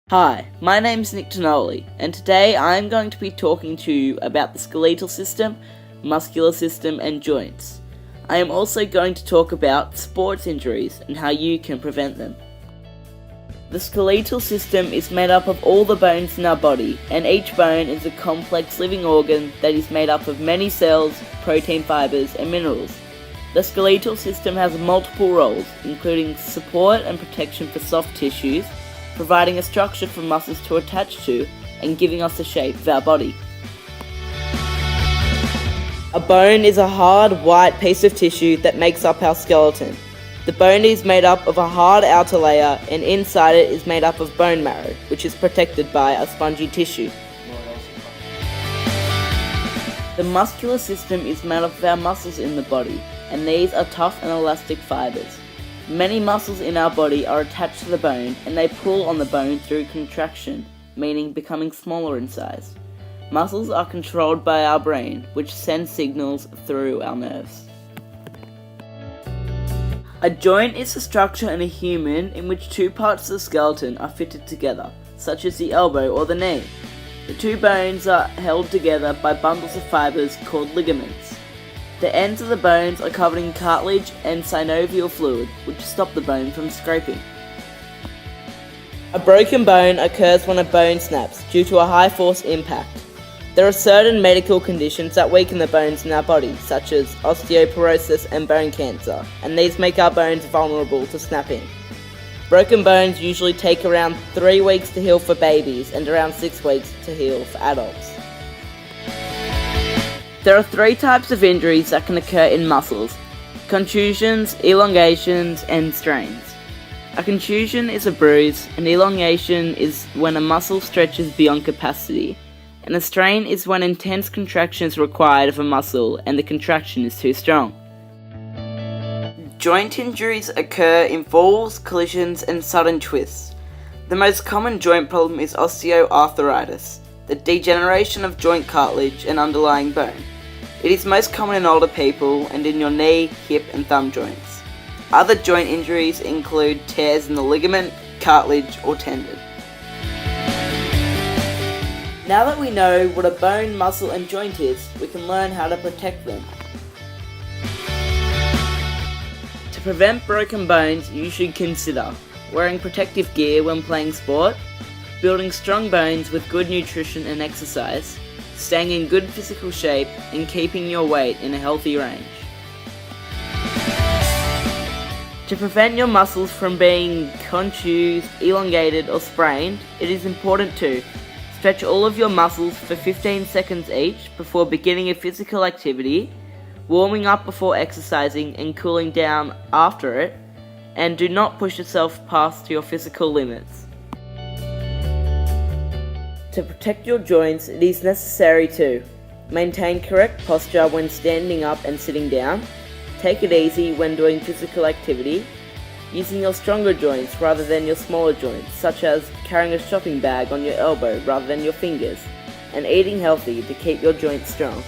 Hi, my name's Nick Tonoli, and today I'm going to be talking to you about the skeletal system, muscular system, and joints. I am also going to talk about sports injuries and how you can prevent them. The skeletal system is made up of all the bones in our body, and each bone is a complex living organ that is made up of many cells, protein fibers, and minerals. The skeletal system has multiple roles, including support and protection for soft tissues, providing a structure for muscles to attach to, and giving us the shape of our body. A bone is a hard, white piece of tissue that makes up our skeleton. The bone is made up of a hard outer layer, and inside it is made up of bone marrow, which is protected by a spongy tissue. The muscular system is made up of our muscles in the body, and these are tough and elastic fibers. Many muscles in our body are attached to the bone, and they pull on the bone through contraction, meaning becoming smaller in size. Muscles are controlled by our brain, which sends signals through our nerves. A joint is a structure in a human in which two parts of the skeleton are fitted together, such as the elbow or the knee. The two bones are held together by bundles of fibers called ligaments. The ends of the bones are covered in cartilage and synovial fluid, which stop the bone from scraping. A broken bone occurs when a bone snaps due to a high force impact. There are certain medical conditions that weaken the bones in our body, such as osteoporosis and bone cancer, and these make our bones vulnerable to snapping. Broken bones usually take around 3 weeks to heal for babies and around 6 weeks to heal for adults. There are 3 types of injuries that can occur in muscles: contusions, elongations, and strains. A contusion is a bruise, an elongation is when a muscle stretches beyond capacity, and a strain is when intense contraction is required of a muscle and the contraction is too strong. Joint injuries occur in falls, collisions, and sudden twists. The most common joint problem is osteoarthritis, the degeneration of joint cartilage and underlying bone. It is most common in older people and in your knee, hip, and thumb joints. Other joint injuries include tears in the ligament, cartilage, or tendon. Now that we know what a bone, muscle, and joint is, we can learn how to protect them. To prevent broken bones, you should consider wearing protective gear when playing sport, building strong bones with good nutrition and exercise, staying in good physical shape, and keeping your weight in a healthy range. To prevent your muscles from being contused, elongated, or sprained, it is important to stretch all of your muscles for 15 seconds each before beginning a physical activity, warming up before exercising and cooling down after it, and do not push yourself past your physical limits. To protect your joints, it is necessary to maintain correct posture when standing up and sitting down, take it easy when doing physical activity, using your stronger joints rather than your smaller joints, such as carrying a shopping bag on your elbow rather than your fingers, and eating healthy to keep your joints strong.